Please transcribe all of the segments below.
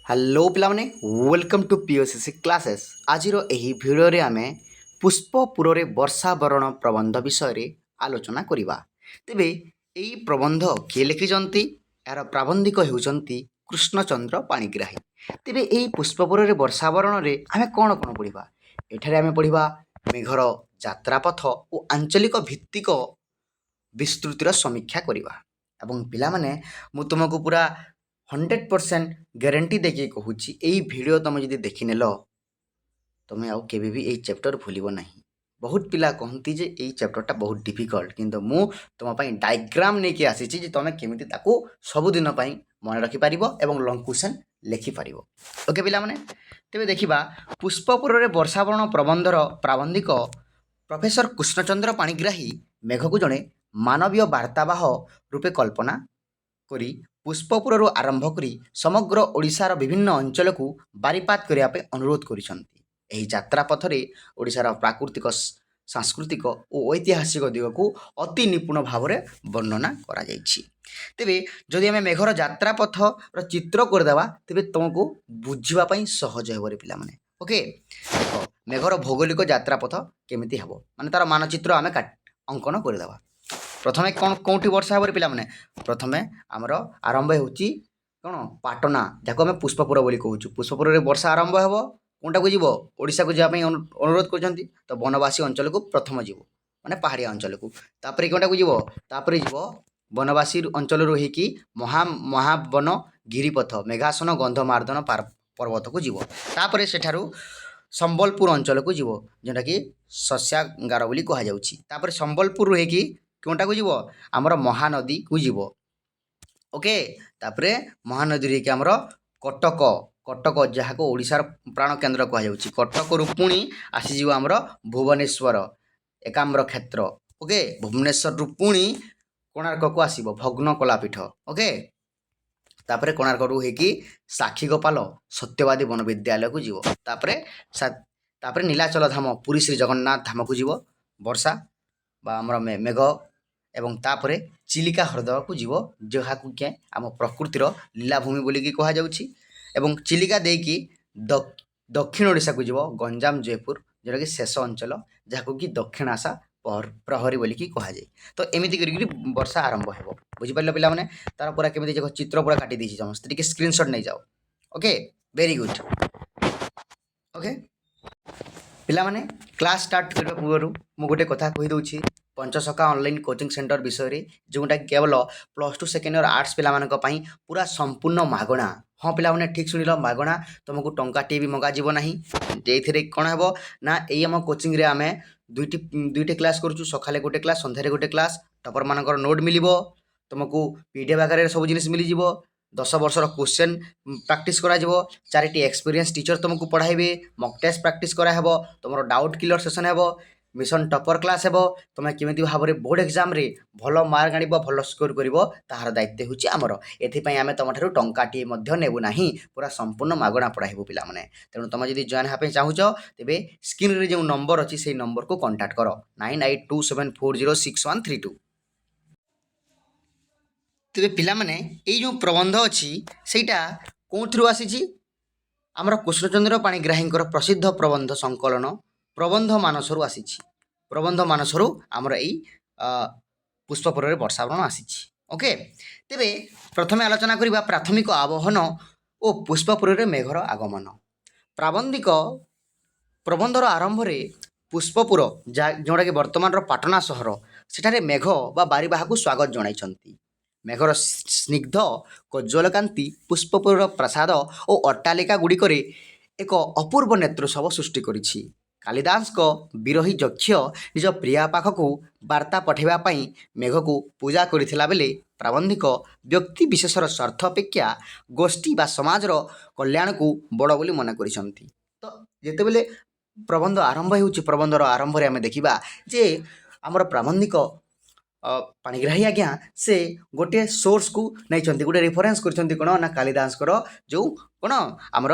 Hello पिलाने welcome to पीओसीसी classes आज यही भिडियो आम पुष्पपुर रे वर्षा वरण प्रबंध विषय आलोचना करवा तेबे यही प्रबंध किए लिखिं यार प्राबंधिक होती कृष्णचंद्र पाणिग्राही तेबे यही पुष्पपुर रे वर्षा वरण में आम कौन कौन पढ़ा एठारे आम पढ़ा मेघर यात्रापथ और आंचलिक भित्तिक विस्तृतिर समीक्षा करवा एवं पिला माने मु तुमको पूरा 100% ग्यारंटी देखिए कहूँ यही भिडियो तुम जब देखिनेल तुम्हें आउ केबे भी यही चैप्टर भूलिब ना। बहुत पिला कहती जे यही चैप्टरटा बहुत डिफिकल्ट किंतु मु तुम डायग्राम नहीं आसी तुम केमी सबुदिन मन रखिपार और लंग क्वेश्चन लिखिपार। ओके पिला माने तेरे देखा पुष्पपुर रे वर्षावरण प्रबंधर प्राबंधिक प्रोफेसर कृष्णचंद्र पाणिग्राही मेघ को जड़े मानवीय वार्तावाह रूपे कल्पना करी पुष्पपुर आरंभ करी समग्र ओडिशार विभिन्न अंचल को बारीपात करने अनुरोध करिसेंती। यात्रा पथरे ओडिशार प्राकृतिक सांस्कृतिक और ऐतिहासिक दिग को अति निपुण भाव में वर्णना करा जायछि। तेबे जदि आम मेघर यात्रा पथर चित्र करदेवा तेबे तुमको बुझापी सहज हो पिला माने। ओके देख मेघर भौगोलिक यात्रा पथ केमिति हेबो माने तार मानचित्र आम अंकन करदेवा। प्रथमे कौन कौटी वर्षा हे पिला माने प्रथमे आमर आरंभ होची कौन पाटना जहाँ आम पुष्पपुर बोली कहूँ पुष्पपुर रे वर्षा आरंभ हेबो कौनटा को जीव ओडिशा को जावाई अनुरोध कर तो वनवासी अंचल को प्रथम जीव माने पहाड़िया अंचल को तापर कौनटा को जीव तापर जीव वनवासी अंचल होकी महावन गिरिपथ मेघासन गंधमार्दन पर्वत को जीव तापर सेठारु संबलपुर अंचल को जीव जोटा कि शस्यागार बोली कह जाउछि तापर संबलपुर होकी कौनटा को जीव आमर महानदी को जीव। ओके तापरे महानदी रे आमर कटक कटक जहाँ को ओडिशार प्राण केन्द्र कह जाउछि कटक रु पुणी आसीज आमर भुवनेश्वर एकाम्र क्षेत्र। ओके भुवनेश्वर रु पुणी कोणार्क को आसीबो भग्न कलापीठ। ओके तापरे कोणार्क रु हेकी साक्षीगोपाल सत्यवादी वन विद्यालय को जीव तापरे नीलाचल धाम पुरी श्री जगन्नाथ धाम को जीव वर्षा बा आमर मेघ एवं तापरे चिलिका ह्रद को जीव जहाँ को क्या आम प्रकृतिर लीलाभूमि बोलिकी कह जाउछि एवं चिलिका देकी दक्षिण ओडिशा को जीव गंजाम जयपुर जोटा कि शेष अंचल जहाँ कि दक्षिण आशा प्रहरी बोलिकी कह जाए। तो एमती कर वर्षा आरंभ हो बुझिपारे पिला माने तार पूरा केमी चित्र पूरा काटी देछि समस्त टिके स्क्रीनशॉट नहीं जाओ। Okay very good. ओके पिला माने क्लास स्टार्ट करबा पूर्व मु गोटे कथा कहि दउछि पंचसखा ऑनलाइन कोचिंग सेंटर विषय जोटा केवल +2 सेकेंड इयर आर्ट्स पिला पूरा संपूर्ण मागणा। हाँ पिला माने ठीक शुणिल मागणा तुमको टंका टी भी मगा जीव नाही जे कौन हे ना यही आम कोचिंग रे आम दुईटे क्लास करूँ सकाले गोटे क्लास संध्यारे गोटे क्लास टपर मानकर नोट मिलिबो तुमको पीडीएफ आकार सब जिनिस मिल जिवो 10 वर्षर क्वेश्चन प्रैक्टिस करा जिवो 4टी एक्सपीरियंस टीचर तुमको पढ़ाइबे मॉक टेस्ट प्रैक्टिस करा हेबो तुमरो डाउट क्लियर सेशन हेबो मिशन टपर क्लास हेबो तुम केमिति भाव में बोर्ड एग्जाम रे भल मार्क आनिब भल स्कोर करिवो ताहार दायित्व होची आमर एथिपई आमे तुम ठारू टंकाटी मध्य नेबु नाही पूरा संपूर्ण मागणा पढ़ाइबो पिला माने। तेणु तुम जदि जॉइन हेबा चाहूच तेबे स्क्रीन रे जो नंबर अछि सेही नंबर को कांटेक्ट करो 9827406132। तेबे पिला माने एई जो प्रबंध अछि सेटा कोथरु आसीची आमर कृष्णचंद्र पाणिग्राहींकर प्रसिद्ध प्रबंध संकलन प्रबंध मानसरू आसीची प्रबंध मानसरू आमर एई पुष्पपुर रे वर्षावरण आसीची। ओके तेबे प्रथमे आलोचना करिबा प्राथमिक आवाहन और पुष्पपुर रे मेघर आगमन प्राबंधिक प्रबंधर आरंभ रे पुष्पपुर जोटा कि वर्तमान पाटना सहर सेठारे मेघ बा बारीबाहा को स्वागत जणाइछंती। मेघर स्निग्ध कज्ज्वलकांति पुष्पपुर प्रासाद और अट्टालिका गुड़िकरे एक अपूर्व नेत्रोत्सव सृष्टि करिछि। कालिदास को विरही यक्ष निज प्रिया पाखक वार्ता पठेवाई मेघ को पूजा करथिला बेले प्राबंधिक व्यक्ति विशेषर स्वार्थ अपेक्षा गोष्ठी बा समाजर कल्याण को बड़ बोली मन करिसंती। तो जेतेबेले प्रबंध आरंभ होउछि प्रबंधर आरंभ रे आमे देखिबा जे हमर प्राबंधिक पाणिग्राही आज्ञा से गोटे सोर्स को नहीं गोटे रेफरेन्स कर ना कालिदास जो कौन आमर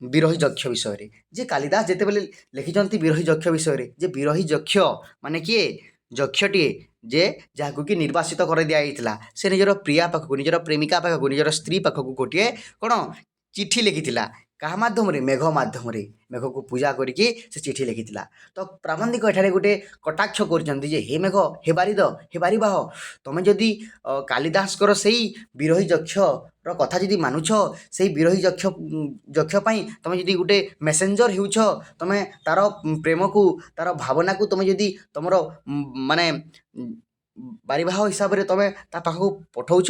विरही यक्ष विषय जे कालिदास जिते बेले लिखिं विरही यक्ष विषय जे विरही यक्ष माने किए यक्षटीए जे जहाँ कि निर्वासित कर दिया से निजर प्रिया पाखक निजर प्रेमिका पाखक निजर स्त्री पाखक गोटे कौन ଚିଠି ଲେଖିଥିଲା କାହା ମାଧ୍ୟମରେ ମେଘ ମାଧ୍ୟମରେ ମେଘକୁ ପୂଜା କରିକି ସେ ଚିଠି ଲେଖିଥିଲା। ତ ପ୍ରାବନ୍ଧିକ ଏଠାରେ ଗୋଟେ କଟାକ୍ଷ କରିଛନ୍ତି ଯେ ହେ ମେଘ ହେ ବାରିଦ ହେ ବାରିବାହ ତମେ ଯଦି କାଳିଦାସଙ୍କର ସେଇ ବିରହୀ ଯକ୍ଷର କଥା ଯଦି ମାନୁଛ ସେଇ ବିରହୀ ଯକ୍ଷ ପାଇଁ ତମେ ଯଦି ଗୋଟେ ମେସେଞ୍ଜର ହେଉଛ ତମେ ତାର ପ୍ରେମକୁ ତାର ଭାବନାକୁ ତମେ ଯଦି ତମର ମାନେ ବାରିବାହ ହିସାବରେ ତମେ ତା ପାଖକୁ ପଠଉଛ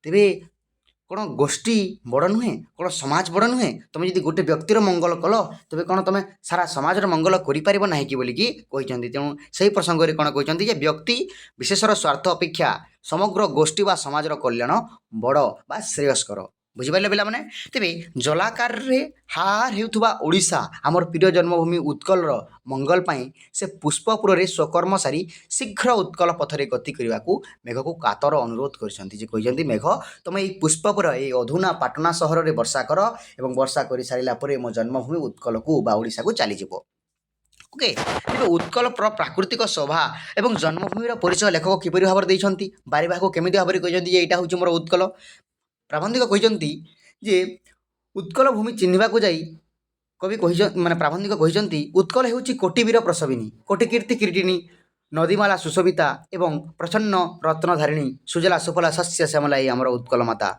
ତେବେ କ'ଣ ଗୋଷ୍ଠୀ ବଡ଼ ନୁହେଁ କ'ଣ ସମାଜ ବଡ଼ ନୁହେଁ ତମେ ଯଦି ଗୋଟେ ବ୍ୟକ୍ତିର ମଙ୍ଗଳ କଲ ତେବେ କ'ଣ ତମେ ସାରା ସମାଜର ମଙ୍ଗଳ କରିପାରିବ ନାହିଁ କି ବୋଲିକି କହିଛନ୍ତି। ତେଣୁ ସେହି ପ୍ରସଙ୍ଗରେ କ'ଣ କହିଛନ୍ତି ଯେ ବ୍ୟକ୍ତି ବିଶେଷର ସ୍ୱାର୍ଥ ଅପେକ୍ଷା ସମଗ୍ର ଗୋଷ୍ଠୀ ବା ସମାଜର କଲ୍ୟାଣ ବଡ଼ ବା ଶ୍ରେୟସ୍କର। ବୁଝିପାରିଲେ ପିଲାମାନେ। ତେବେ ଜଲାକାରରେ ହାହାର ହେଉଥିବା ଓଡ଼ିଶା ଆମର ପ୍ରିୟ ଜନ୍ମଭୂମି ଉତ୍କଳର ମଙ୍ଗଳ ପାଇଁ ସେ ପୁଷ୍ପପୁରରେ ସ୍ୱକର୍ମ ସାରି ଶୀଘ୍ର ଉତ୍କଳ ପଥରେ ଗତି କରିବାକୁ ମେଘକୁ କାତର ଅନୁରୋଧ କରିଛନ୍ତି। ଯେ କହିଛନ୍ତି ମେଘ ତମେ ଏଇ ପୁଷ୍ପପୁର ଏଇ ଅଧୁନା ପାଟନା ସହରରେ ବର୍ଷା କର ଏବଂ ବର୍ଷା କରିସାରିଲା ପରେ ମୋ ଜନ୍ମଭୂମି ଉତ୍କଳକୁ ବା ଓଡ଼ିଶାକୁ ଚାଲିଯିବ। ଓକେ। ତେବେ ଉତ୍କଳ ପ୍ରାକୃତିକ ଶୋଭା ଏବଂ ଜନ୍ମଭୂମିର ପରିଚୟ ଲେଖକ କିପରି ଭାବରେ ଦେଇଛନ୍ତି ବାରିବାହକୁ କେମିତି ଭାବରେ କହିଛନ୍ତି ଯେ ଏଇଟା ହେଉଛି ମୋର ଉତ୍କଳ। ପ୍ରାବନ୍ଧିକ କହିଛନ୍ତି ଯେ ଉତ୍କଳ ଭୂମି ଚିହ୍ନିବାକୁ ଯାଇ କବି ମାନେ ପ୍ରାବନ୍ଧିକ କହିଛନ୍ତି ଉତ୍କଳ ହେଉଛି କୋଟିବୀର ପ୍ରସବିନୀ କୋଟି କୀର୍ତ୍ତି କିରୀଟିନୀ ନଦୀମାଳା ସୁଶୋଭିତା ଏବଂ ପ୍ରଚ୍ଛନ୍ନ ରତ୍ନଧାରିଣୀ ସୁଜଲା ସୁଫଲା ଶସ୍ୟ ଶ୍ୟାମଲା ଏଇ ଆମର ଉତ୍କଳ ମାତା।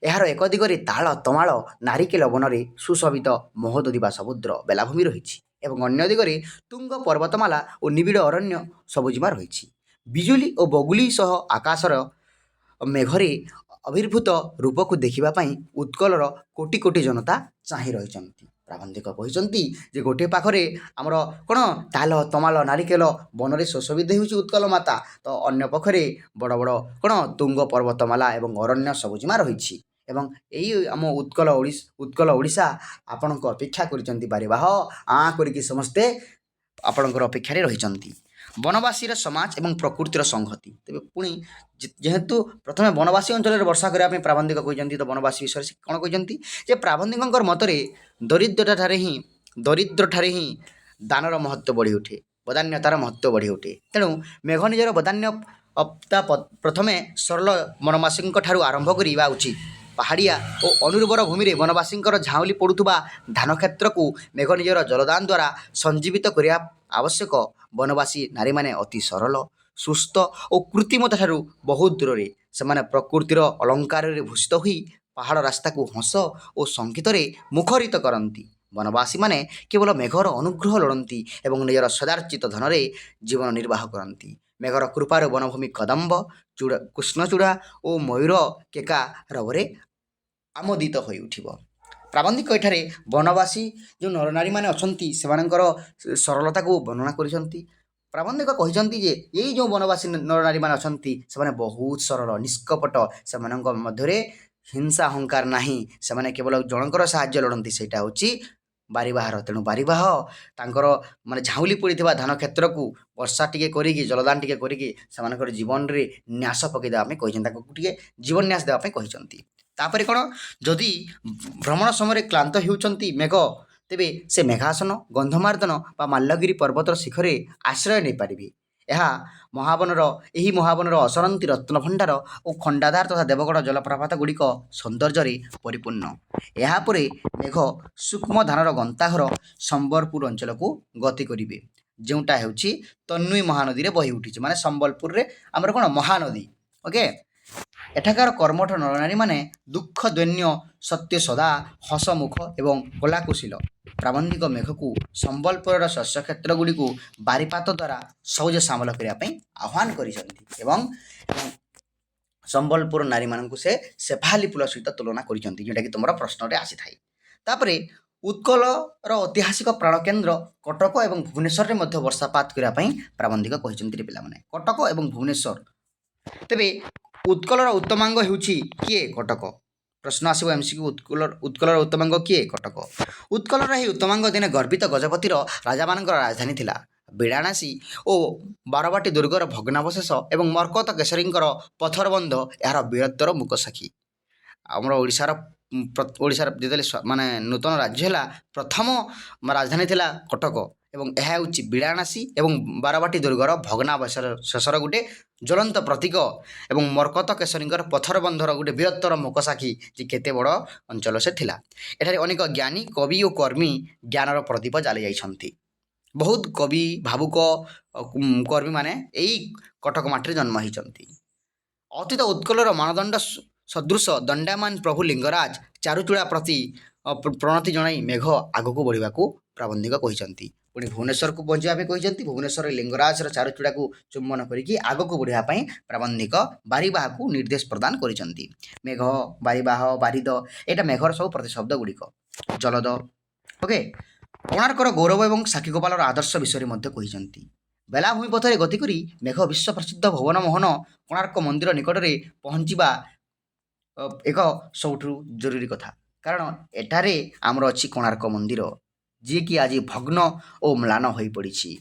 ଏହାର ଏକ ଦିଗରେ ତାଳ ତମାଳ ନାରିକେଳ ବନରେ ସୁଶୋଭିତ ମହୋଦଧିବା ସମୁଦ୍ର ବେଳାଭୂମି ରହିଛି ଏବଂ ଅନ୍ୟ ଦିଗରେ ତୁଙ୍ଗ ପର୍ବତମାଳା ଓ ନିବିଡ଼ ଅରଣ୍ୟ ସବୁଜିମା ରହିଛି। ବିଜୁଳି ଓ ବଗୁଲି ସହ ଆକାଶର ମେଘରେ ଆବିର୍ଭୂତ ରୂପକୁ ଦେଖିବା ପାଇଁ ଉତ୍କଳର କୋଟି କୋଟି ଜନତା ଚାହିଁ ରହିଛନ୍ତି। ପ୍ରାବନ୍ଧିକ କହିଛନ୍ତି ଯେ ଗୋଟିଏ ପାଖରେ ଆମର କ'ଣ ତାଲ ତମାଳ ନାରିକେଳ ବନରେ ସୁଶୋଭିତ ହେଉଛି ଉତ୍କଳ ମାତା ତ ଅନ୍ୟ ପକ୍ଷରେ ବଡ଼ ବଡ଼ କ'ଣ ତୁଙ୍ଗ ପର୍ବତମାଳା ଏବଂ ଅରଣ୍ୟ ସବୁଜିମା ରହିଛି ଏବଂ ଏଇ ଆମ ଉତ୍କଳ ଓଡ଼ିଶା ଆପଣଙ୍କ ଅପେକ୍ଷା କରିଛନ୍ତି ବାରିବାହ ଆଁ କରିକି ସମସ୍ତେ ଆପଣଙ୍କର ଅପେକ୍ଷାରେ ରହିଛନ୍ତି। ବନବାସୀର ସମାଜ ଏବଂ ପ୍ରକୃତିର ସଂହତି। ତେବେ ପୁଣି ଯେହେତୁ ପ୍ରଥମେ ବନବାସୀ ଅଞ୍ଚଳରେ ବର୍ଷା କରିବା ପାଇଁ ପ୍ରାବନ୍ଧିକ କହିଛନ୍ତି ତ ବନବାସୀ ବିଷୟରେ ସେ କ'ଣ କହିଛନ୍ତି ଯେ ପ୍ରାବନ୍ଧିକଙ୍କର ମତରେ ଦରିଦ୍ରଠାରେ ହିଁ ଦାନର ମହତ୍ତ୍ୱ ବଢ଼ି ଉଠେ ବଦାନ୍ୟତାର ମହତ୍ତ୍ୱ ବଢ଼ି ଉଠେ। ତେଣୁ ମେଘ ନିଜର ବଦାନ୍ୟତା ପ୍ରଥମେ ସରଳ ବନବାସୀଙ୍କ ଠାରୁ ଆରମ୍ଭ କରିବା ଉଚିତ। ପାହାଡ଼ିଆ ଓ ଅନୁର୍ବର ଭୂମିରେ ବନବାସୀଙ୍କର ଝାଉଁଳି ପଡ଼ୁଥିବା ଧାନ କ୍ଷେତ୍ରକୁ ମେଘ ନିଜର ଜଳଦାନ ଦ୍ୱାରା ସଞ୍ଜୀବିତ କରିବା ଆବଶ୍ୟକ। ବନବାସୀ ନାରୀମାନେ ଅତି ସରଳ ସୁସ୍ଥ ଓ କୃତ୍ରିମତାଠାରୁ ବହୁତ ଦୂରରେ ସେମାନେ ପ୍ରକୃତିର ଅଳଙ୍କାରରେ ଭୂଷିତ ହୋଇ ପାହାଡ଼ ରାସ୍ତାକୁ ହସ ଓ ସଙ୍ଗୀତରେ ମୁଖରିତ କରନ୍ତି। ବନବାସୀମାନେ କେବଳ ମେଘର ଅନୁଗ୍ରହ ଲୋଡ଼ନ୍ତି ଏବଂ ନିଜର ସଦାର୍ଚିତ ଧନରେ ଜୀବନ ନିର୍ବାହ କରନ୍ତି। ମେଘର କୃପାରୁ ବନଭୂମି କଦମ୍ବ କୃଷ୍ଣଚୂଡ଼ା ଓ ମୟୂର କେକା ରବରେ ଆମୋଦିତ ହୋଇ ଉଠିବ। ପ୍ରାବନ୍ଧିକ ଏଠାରେ ବନବାସୀ ଯେଉଁ ନରନାରୀମାନେ ଅଛନ୍ତି ସେମାନଙ୍କର ସରଳତାକୁ ବର୍ଣ୍ଣନା କରିଛନ୍ତି। ପ୍ରାବନ୍ଧିକ କହିଛନ୍ତି ଯେ ଏଇ ଯେଉଁ ବନବାସୀ ନରନାରୀମାନେ ଅଛନ୍ତି ସେମାନେ ବହୁତ ସରଳ ନିଷ୍କପଟ ସେମାନଙ୍କ ମଧ୍ୟରେ ହିଂସା ଅହଙ୍କାର ନାହିଁ ସେମାନେ କେବଳ ଜଣଙ୍କର ସାହାଯ୍ୟ ଲୋଡ଼ନ୍ତି ସେଇଟା ହେଉଛି ବାରିବାହର। ତେଣୁ ବାରିବାହ ତାଙ୍କର ମାନେ ଝାଉଁଳି ପଡ଼ିଥିବା ଧାନ କ୍ଷେତ୍ରକୁ ବର୍ଷା ଟିକେ କରିକି ଜଳଦାନ ଟିକେ କରିକି ସେମାନଙ୍କର ଜୀବନରେ ନ୍ୟାସ ପକାଇ ଦେବା ପାଇଁ କହିଛନ୍ତି ତାଙ୍କୁ ଟିକେ ଜୀବନ ନ୍ୟାସ ଦେବା ପାଇଁ କହିଛନ୍ତି। ତାପରେ କ'ଣ ଯଦି ଭ୍ରମଣ ସମୟରେ କ୍ଳାନ୍ତ ହେଉଛନ୍ତି ମେଘ ତେବେ ସେ ମେଘାସନ ଗନ୍ଧମାର୍ଦ୍ଦନ ବା ମାଲ୍ୟଗିରି ପର୍ବତର ଶିଖରରେ ଆଶ୍ରୟ ନେଇପାରିବେ। ଏହି ମହାବନର ଅସରନ୍ତି ରତ୍ନଭଣ୍ଡାର ଓ ଖଣ୍ଡାଧାର ତଥା ଦେବଗଡ଼ ଜଳପ୍ରପାତ ଗୁଡ଼ିକ ସୌନ୍ଦର୍ଯ୍ୟରେ ପରିପୂର୍ଣ୍ଣ। ଏହାପରେ ମେଘ ସୂକ୍ଷ୍ମ ଧାନର ଗନ୍ତାଘର ସମ୍ବଲପୁର ଅଞ୍ଚଳକୁ ଗତି କରିବେ ଯେଉଁଟା ହେଉଛି ତନ୍ୱୀ ମହାନଦୀରେ ବହି ଉଠିଛି ମାନେ ସମ୍ବଲପୁରରେ ଆମର କ'ଣ ମହାନଦୀ। ଓକେ। ଏଠାକାର କର୍ମଠ ନରନାରୀମାନେ ଦୁଃଖ ଦୈନ୍ୟ ସତ୍ୟ ସଦା ହସମୁଖ ଏବଂ କଳାକୁଶୀଳ। ପ୍ରାବନ୍ଧିକ ମେଘକୁ ସମ୍ବଲପୁରର ଶସ୍ୟକ୍ଷେତ୍ର ଗୁଡ଼ିକୁ ବାରିପାତ ଦ୍ୱାରା ସବୁଜ ଶ୍ୟାମଳ କରିବା ପାଇଁ ଆହ୍ୱାନ କରିଛନ୍ତି ଏବଂ ସମ୍ବଲପୁର ନାରୀମାନଙ୍କୁ ସେ ଶେଫାଲି ଫୁଲ ସହିତ ତୁଳନା କରିଛନ୍ତି ଯେଉଁଟାକି ତୁମର ପ୍ରଶ୍ନରେ ଆସିଥାଏ। ତାପରେ ଉତ୍କଳର ଐତିହାସିକ ପ୍ରାଣକେନ୍ଦ୍ର କଟକ ଏବଂ ଭୁବନେଶ୍ୱରରେ ମଧ୍ୟ ବର୍ଷାପାତ କରିବା ପାଇଁ ପ୍ରାବନ୍ଧିକ କହିଛନ୍ତି ପିଲାମାନେ କଟକ ଏବଂ ଭୁବନେଶ୍ୱର। ତେବେ ଉତ୍କଳର ଉତ୍ତମାଙ୍ଗ ହେଉଛି କିଏ କଟକ। ପ୍ରଶ୍ନ ଆସିବ ଏମ୍ସିକ୍ୟୁ ଉତ୍କଳର ଉତ୍ତମାଙ୍ଗ କିଏ କଟକ। ଉତ୍କଳର ଏହି ଉତ୍ତମାଙ୍ଗ ଦିନେ ଗର୍ବିତ ଗଜପତିର ରାଜାମାନଙ୍କର ରାଜଧାନୀ ଥିଲା। ବିଡ଼ାନାସୀ ଓ ବାରବାଟୀ ଦୁର୍ଗର ଭଗ୍ନାବଶେଷ ଏବଂ ମର୍କତ କେଶରୀଙ୍କର ପଥରବନ୍ଧ ଏହାର ବୀରତ୍ୱର ମୁକ ସାକ୍ଷୀ। ଆମର ଓଡ଼ିଶାର ଯେତେବେଳେ ମାନେ ନୂତନ ରାଜ୍ୟ ହେଲା ପ୍ରଥମ ରାଜଧାନୀ ଥିଲା କଟକ ଏବଂ ଏହା ହେଉଛି ବିଡ଼ାନାସୀ ଏବଂ ବାରବାଟୀ ଦୁର୍ଗର ଭଗ୍ନାବଶେଷର ଗୋଟେ ଜ୍ୱଳନ୍ତ ପ୍ରତୀକ ଏବଂ ମରକତ କେଶରୀଙ୍କର ପଥର ବନ୍ଧର ଗୋଟେ ବୃହତ୍ତର ମୁକସାକ୍ଷୀ ଯେ କେତେ ବଡ଼ ଅଞ୍ଚଳ ସେ ଥିଲା। ଏଠାରେ ଅନେକ ଜ୍ଞାନୀ କବି ଓ କର୍ମୀ ଜ୍ଞାନର ପ୍ରଦୀପ ଜାଳି ଯାଇଛନ୍ତି। ବହୁତ କବି ଭାବୁକ କର୍ମୀମାନେ ଏଇ କଟକ ମାଟିରେ ଜନ୍ମ ହୋଇଛନ୍ତି। ଅତୀତ ଉତ୍କଳର ମାନଦଣ୍ଡ ସଦୃଶ ଦଣ୍ଡାୟମାନ ପ୍ରଭୁ ଲିଙ୍ଗରାଜ ଚାରୁଚୂଡ଼ା ପ୍ରତି ପ୍ରଣତି ଜଣାଇ ମେଘ ଆଗକୁ ବଢ଼ିବାକୁ ପ୍ରାବନ୍ଧିକ କହିଛନ୍ତି। ପୁଣି ଭୁବନେଶ୍ୱରକୁ ପହଞ୍ଚିବା ପାଇଁ କହିଛନ୍ତି। ଭୁବନେଶ୍ୱର ଲିଙ୍ଗରାଜର ଚାରୁଚୂଡ଼ାକୁ ଚୁମ୍ବନ କରିକି ଆଗକୁ ବଢ଼ିବା ପାଇଁ ପ୍ରାବନ୍ଧିକ ବାରିବାହକୁ ନିର୍ଦ୍ଦେଶ ପ୍ରଦାନ କରିଛନ୍ତି। ମେଘ, ବାରିବାହ, ବାରିଦ ଏଇଟା ମେଘର ସବୁ ପ୍ରତିଶବ୍ଦ ଗୁଡ଼ିକ। ଜଲଦ ଓକେ। କୋଣାର୍କର ଗୌରବ ଏବଂ ସାକ୍ଷୀଗୋପାଳର ଆଦର୍ଶ ବିଷୟରେ ମଧ୍ୟ କହିଛନ୍ତି। ବେଳାଭୂମି ପଥରେ ଗତି କରି ମେଘ ବିଶ୍ୱ ପ୍ରସିଦ୍ଧ ଭୁବନ ମୋହନ କୋଣାର୍କ ମନ୍ଦିର ନିକଟରେ ପହଞ୍ଚିବା ଏକ ସବୁଠୁ ଜରୁରୀ କଥା। କାରଣ ଏଠାରେ ଆମର ଅଛି କୋଣାର୍କ ମନ୍ଦିର, ଯିଏକି ଆଜି ଭଗ୍ନ ଓ ମ୍ଳାନ ହୋଇପଡ଼ିଛି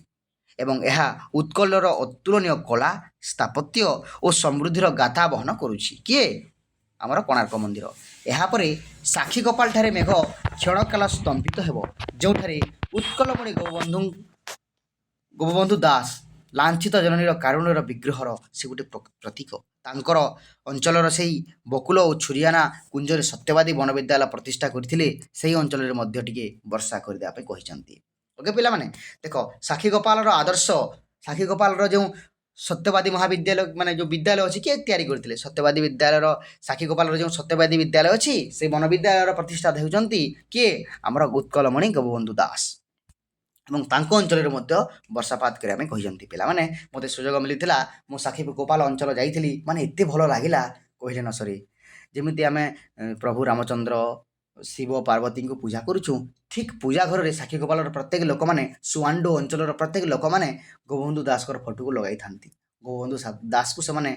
ଏବଂ ଏହା ଉତ୍କଳର ଅତୁଳନୀୟ କଳା, ସ୍ଥାପତ୍ୟ ଓ ସମୃଦ୍ଧିର ଗାଥା ବହନ କରୁଛି। କିଏ? ଆମର କୋଣାର୍କ ମନ୍ଦିର। ଏହାପରେ ସାକ୍ଷୀଗୋପାଳଠାରେ ମେଘ କ୍ଷଣକାଳ ସ୍ତମ୍ଭିତ ହେବ, ଯେଉଁଠାରେ ଉତ୍କଳମଣି ଗୋପବନ୍ଧୁ ଦାସ ଲାଞ୍ଛିତ ଜନନୀର କାରୁଣ୍ୟର ବିଗ୍ରହର ସେ ଗୋଟେ ପ୍ରତୀକ। ତାଙ୍କର ଅଞ୍ଚଳର ସେହି ବକୁଳ ଓ ଛୁରିଆନା କୁଞ୍ଜରେ ସତ୍ୟବାଦୀ ବନବିଦ୍ୟାଳୟ ପ୍ରତିଷ୍ଠା କରିଥିଲେ। ସେହି ଅଞ୍ଚଳରେ ମଧ୍ୟ ଟିକେ ବର୍ଷା କରିଦେବା ପାଇଁ କହିଛନ୍ତି। ଓକେ ପିଲାମାନେ, ଦେଖ ସାକ୍ଷୀଗୋପାଳର ଆଦର୍ଶ, ସାକ୍ଷୀଗୋପାଳର ଯେଉଁ ସତ୍ୟବାଦୀ ମହାବିଦ୍ୟାଳୟ ମାନେ ଯେଉଁ ବିଦ୍ୟାଳୟ ଅଛି କିଏ ତିଆରି କରିଥିଲେ? ସତ୍ୟବାଦୀ ବିଦ୍ୟାଳୟର ସାକ୍ଷୀଗୋପାଳର ଯେଉଁ ସତ୍ୟବାଦୀ ବିଦ୍ୟାଳୟ ଅଛି ସେହି ବନବିଦ୍ୟାଳୟର ପ୍ରତିଷ୍ଠା ହେଉଛନ୍ତି କିଏ? ଆମର ଉତ୍କଳମଣି ଗୋପବନ୍ଧୁ ଦାସ। ଏବଂ ତାଙ୍କ ଅଞ୍ଚଳରେ ମଧ୍ୟ ବର୍ଷାପାତ କରିବା ପାଇଁ କହିଛନ୍ତି। ପିଲାମାନେ ମୋତେ ସୁଯୋଗ ମିଳିଥିଲା, ମୁଁ ସାକ୍ଷୀଗୋପାଳ ଅଞ୍ଚଳ ଯାଇଥିଲି, ମାନେ ଏତେ ଭଲ ଲାଗିଲା କହିଲେ ନ ସରେ। ଯେମିତି ଆମେ ପ୍ରଭୁ ରାମଚନ୍ଦ୍ର, ଶିବ, ପାର୍ବତୀଙ୍କୁ ପୂଜା କରୁଛୁ, ଠିକ୍ ପୂଜା ଘରରେ ସାକ୍ଷୀଗୋପାଳର ପ୍ରତ୍ୟେକ ଲୋକମାନେ, ସୁଆଣ୍ଡୋ ଅଞ୍ଚଳର ପ୍ରତ୍ୟେକ ଲୋକମାନେ ଗୋପବନ୍ଧୁ ଦାସଙ୍କର ଫଟୋକୁ ଲଗାଇଥାନ୍ତି। ଗୋପବନ୍ଧୁ ଦାସକୁ ସେମାନେ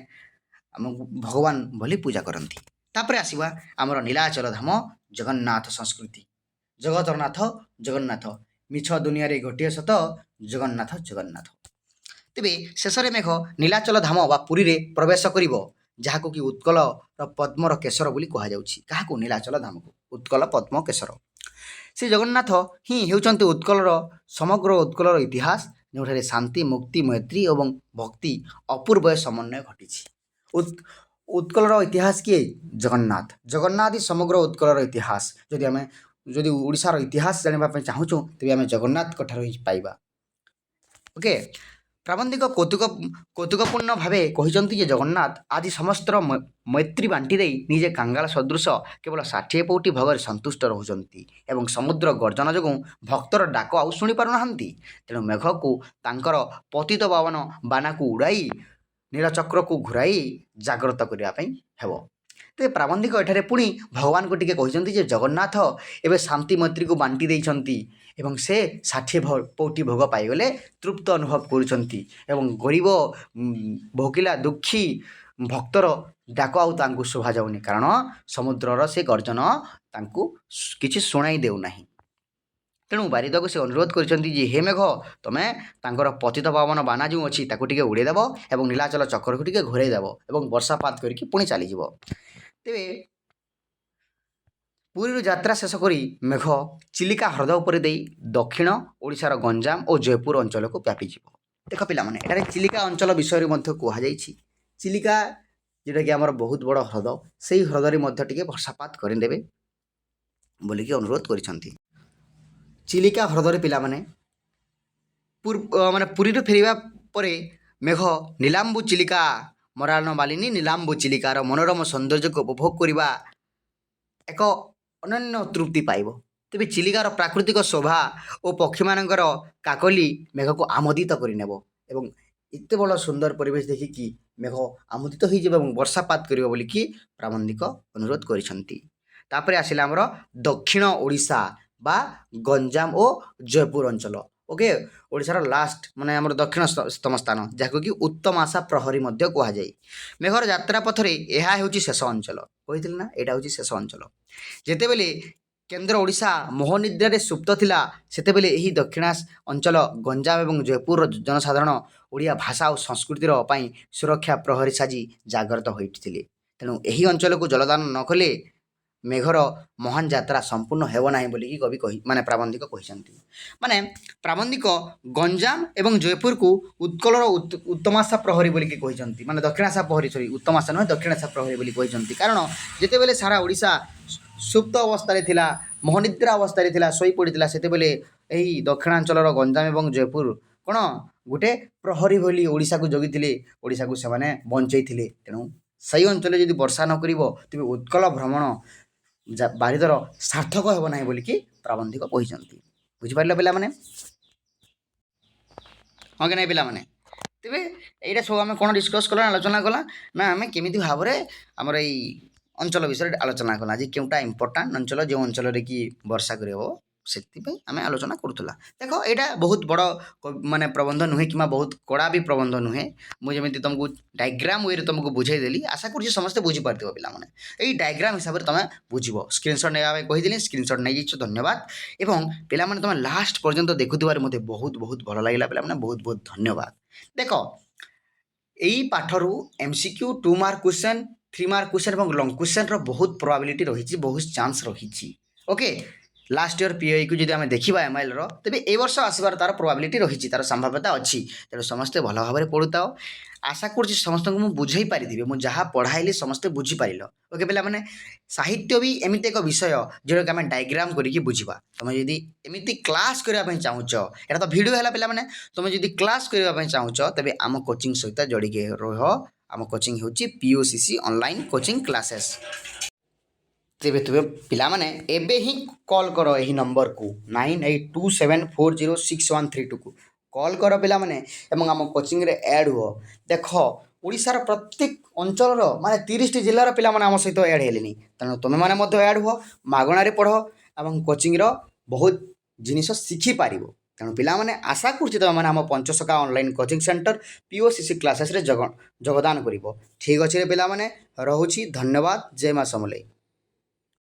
ଆମକୁ ଭଗବାନ ବୋଲି ପୂଜା କରନ୍ତି। ତାପରେ ଆସିବା ଆମର ନୀଳାଚଳ ଧାମ ଜଗନ୍ନାଥ ସଂସ୍କୃତି। ଜଗତର ନାଥ ଜଗନ୍ନାଥ, ମିଛ ଦୁନିଆରେ ଗୋଟିଏ ସତ, ଜଗନ୍ନାଥ ଜଗନ୍ନାଥ। ତେବେ ଶେଷରେ ମେଘ ନୀଳାଚଳ ଧାମ ବା ପୁରୀରେ ପ୍ରବେଶ କରିବ, ଯାହାକୁ କି ଉତ୍କଳର ପଦ୍ମର କେଶର ବୋଲି କୁହାଯାଉଛି। କାହାକୁ? ନୀଳାଚଳ ଧାମକୁ, ଉତ୍କଳ ପଦ୍ମ କେଶର। ଶ୍ରୀ ଜଗନ୍ନାଥ ହିଁ ହେଉଛନ୍ତି ଉତ୍କଳର ସମଗ୍ର ଉତ୍କଳର ଇତିହାସ, ଯେଉଁଠାରେ ଶାନ୍ତି, ମୁକ୍ତି, ମୈତ୍ରୀ ଏବଂ ଭକ୍ତି ଅପୂର୍ବ ସମନ୍ୱୟ ଘଟିଛି। ଉତ୍କଳର ଇତିହାସ କିଏ? ଜଗନ୍ନାଥ। ଜଗନ୍ନାଥ ହିଁ ସମଗ୍ର ଉତ୍କଳର ଇତିହାସ। ଯଦି ଓଡ଼ିଶାର ଇତିହାସ ଜାଣିବା ପାଇଁ ଚାହୁଁଛୁ, ତେବେ ଆମେ ଜଗନ୍ନାଥଙ୍କ ଠାରୁ ହିଁ ପାଇବା। ଓକେ। ପ୍ରାବନ୍ଧିକ କୌତୁକପୂର୍ଣ୍ଣ ଭାବେ କହିଛନ୍ତି ଯେ ଜଗନ୍ନାଥ ଆଜି ସମସ୍ତର ମୈତ୍ରୀ ବାଣ୍ଟି ଦେଇ ନିଜେ କାଙ୍ଗାଳ ସଦୃଶ କେବଳ 60 ପଉଟି ଭୋଗରେ ସନ୍ତୁଷ୍ଟ ରହୁଛନ୍ତି ଏବଂ ସମୁଦ୍ର ଗର୍ଜନ ଯୋଗୁଁ ଭକ୍ତର ଡାକ ଆଉ ଶୁଣିପାରୁନାହାନ୍ତି। ତେଣୁ ମେଘକୁ ତାଙ୍କର ପତିତ ପାବନ ବାନାକୁ ଉଡ଼ାଇ ନୀଳଚକ୍ରକୁ ଘୁରାଇ ଜାଗ୍ରତ କରିବା ପାଇଁ ହେବ। ତେବେ ପ୍ରାବନ୍ଧିକ ଏଠାରେ ପୁଣି ଭଗବାନଙ୍କୁ ଟିକେ କହିଛନ୍ତି ଯେ ଜଗନ୍ନାଥ ଏବେ ଶାନ୍ତି ମୈତ୍ରୀକୁ ବାଣ୍ଟି ଦେଇଛନ୍ତି ଏବଂ ସେ 60 ପଉଟି ଭୋଗ ପାଇଗଲେ ତୃପ୍ତ ଅନୁଭବ କରୁଛନ୍ତି ଏବଂ ଗରିବ ଭୋକିଲା ଦୁଃଖୀ ଭକ୍ତର ଡାକ ଆଉ ତାଙ୍କୁ ଶୁଭାଯାଉନି, କାରଣ ସମୁଦ୍ରର ସେ ଗର୍ଜନ ତାଙ୍କୁ କିଛି ଶୁଣାଇ ଦେଉନାହିଁ। ତେଣୁ ବାରିଦକୁ ସେ ଅନୁରୋଧ କରିଛନ୍ତି ଯେ ହେ ମେଘ, ତୁମେ ତାଙ୍କର ପତିତ ପାବନ ବାନା ଯେଉଁ ଅଛି ତାକୁ ଟିକେ ଉଡ଼େଇ ଦେବ ଏବଂ ନୀଳାଚଳ ଚକ୍ରକୁ ଟିକେ ଘୋରାଇ ଦେବ ଏବଂ ବର୍ଷାପାତ କରିକି ପୁଣି ଚାଲିଯିବ। ତେବେ ପୁରୀରୁ ଯାତ୍ରା ଶେଷ କରି ମେଘ ଚିଲିକା ହ୍ରଦ ଉପରେ ଦେଇ ଦକ୍ଷିଣ ଓଡ଼ିଶାର ଗଞ୍ଜାମ ଓ ଜୟପୁର ଅଞ୍ଚଳକୁ ବ୍ୟାପିଯିବ। ଦେଖ ପିଲାମାନେ, ଏଠାରେ ଚିଲିକା ଅଞ୍ଚଳ ବିଷୟରେ ମଧ୍ୟ କୁହାଯାଇଛି। ଚିଲିକା ଯେଉଁଟାକି ଆମର ବହୁତ ବଡ଼ ହ୍ରଦ, ସେଇ ହ୍ରଦରେ ମଧ୍ୟ ଟିକେ ବର୍ଷାପାତ କରିଦେବେ ବୋଲିକି ଅନୁରୋଧ କରିଛନ୍ତି। ଚିଲିକା ହ୍ରଦରେ ପିଲାମାନେ ପୁରୀରୁ ଫେରିବା ପରେ ମେଘ ନୀଲାମ୍ବୁ ଚିଲିକା ମରାଳ ମାଳିନୀ ନୀଲାମ୍ବୁ ଚିଲିକାର ମନୋରମ ସୌନ୍ଦର୍ଯ୍ୟକୁ ଉପଭୋଗ କରିବା ଏକ ଅନନ୍ୟ ତୃପ୍ତି ପାଇବ। ତେବେ ଚିଲିକାର ପ୍ରାକୃତିକ ଶୋଭା ଓ ପକ୍ଷୀମାନଙ୍କର କାକଲି ମେଘକୁ ଆମୋଦିତ କରିନେବ ଏବଂ ଏତେ ବଡ଼ ସୁନ୍ଦର ପରିବେଶ ଦେଖିକି ମେଘ ଆମୋଦିତ ହୋଇଯିବ ଏବଂ ବର୍ଷାପାତ କରିବ ବୋଲିକି ପ୍ରାବନ୍ଧିକ ଅନୁରୋଧ କରିଛନ୍ତି। ତାପରେ ଆସିଲା ଆମର ଦକ୍ଷିଣ ଓଡ଼ିଶା ବା ଗଞ୍ଜାମ ଓ ଜୟପୁର ଅଞ୍ଚଳ। ଓକେ, ଓଡ଼ିଶାର ଲାଷ୍ଟ ମାନେ ଆମର ଦକ୍ଷିଣତମ ସ୍ଥାନ, ଯାହାକୁ କି ଉତ୍ତମ ଆଶା ପ୍ରହରୀ ମଧ୍ୟ କୁହାଯାଏ। ମେଘର ଯାତ୍ରା ପଥରେ ଏହା ହେଉଛି ଶେଷ ଅଞ୍ଚଳ। କହିଥିଲି ନା, ଏଇଟା ହେଉଛି ଶେଷ ଅଞ୍ଚଳ। ଯେତେବେଳେ କେନ୍ଦ୍ର ଓଡ଼ିଶା ମୋହନିଦ୍ରାରେ ସୁପ୍ତ ଥିଲା, ସେତେବେଳେ ଏହି ଦକ୍ଷିଣ ଅଞ୍ଚଳ ଗଞ୍ଜାମ ଏବଂ ଜୟପୁରର ଜନସାଧାରଣ ଓଡ଼ିଆ ଭାଷା ଓ ସଂସ୍କୃତିର ପାଇଁ ସୁରକ୍ଷା ପ୍ରହରୀ ସାଜି ଜାଗ୍ରତ ହୋଇଥିଲେ। ତେଣୁ ଏହି ଅଞ୍ଚଳକୁ ଜଳଦାନ ନ କଲେ मेघर महान यात्रा संपूर्ण हेब ना बोलिकी कवि कही माने प्राबंधिक कहिसंती माने प्राबंधिक गंजाम एवं जयपुर को उत्कलर उत्तमाशा प्रहरी बोलिकी कहिसंती माने दक्षिणाशा प्रहरी सॉरी उत्तमाशा नुहे दक्षिणाशा प्रहरी बोली कहिसंती कारण जेतेबेले सारा ओडिशा सुप्त अवस्था थिला मोहनिद्रा अवस्था थिला सोई पड़िथिला सेतेबेले एही दक्षिणांचलर गंजाम एवं जयपुर कोन गोटे प्रहरी बोली ओडिशा को जगिथिले ओडिशा को सेमाने बंचैथिले तेणु सही अंचल यदि वर्षा न करिवो तेबे उत्कल भ्रमण बारिदर सार्थक हेब ना बोलिकी प्राबंधिक कहिसंती बुझिपारल पिला माने हाँ कि नहीं पिला माने तेबे एटा सब आम कौन डिस्कस कला आलोचना कला ना आम केमी भाव में आमर ये अंचल विषय आलोचना कला जे केउटा इंपोर्टाट अंचल जो अंचल कि वर्षा कर से आम आलोचना करूला देख यहाँ बहुत बड़ माने प्रबंध नुहे कि बहुत कड़ा भी प्रबंध नुहे मुझे तुमको डायग्राम वे तुमको बुझेदेली आशा कर समस्ते बुझीपार पे ये डायग्राम हिसाब से तुम बुझ स्क्रीनशॉट नहीं कहीदेली स्क्रीनशॉट नहीं धन्यवाद एवं पे तुम लास्ट पर्यंत देखुवर मत बहुत बहुत भल लगे पे बहुत बहुत धन्यवाद देख यही पाठरू MCQ 2 mark question 3 mark question और लंग क्वेश्चन बहुत प्रोबेबिलिटी रही बहुत चांस रही ओके लास्ट इयर पीओई को जब आम देखा एमआईएल तेज ए वर्ष आसबार तार प्रोबेबिलिटी रही तार संभाव्यता अच्छी तेणु समस्ते भल भाव में पढ़ुताओ आशा कर समस्त को बुझे पारि मुझे जहाँ पढ़ाइली समस्ते बुझीपार ओके पे मैंने साहित्य भी एमती एक विषय जोटा कि आम डायग्राम करके बुझा तुम जदि एमती क्लास करने चाहूच यहाँ तो भिडियो है पे मैंने तुम जदि क्लास करने चाहूच तेज आम कोचिंग सहित जड़िके रह आम कोचिंग हूँ पीओसीसी ऑनलाइन कोचिंग क्लासेस तेरे तुम पिला माने एबे ही कॉल करो यही नंबर को 9827406132 को कॉल करो पिला माने एवं आम कोचिंग रे ऐड हुओ देख ओडिशार प्रत्येक अंचल माने 30 जिल्लार पिला माने आम सहित ऐड हेलेनी तेणु तुम माने मध्य ऐड हुओ मागणारे पढ़ एवं कोचिंग रो बहुत जिनिस शिखि पारिबो तेणु पिला माने आशा करछि तुम माने आम Panchasakha online coaching centre पीओसीसी classes रे जोगदान करिवो ठीक अछि रे पिला माने रहुछि धन्यवाद जय मां समलेई।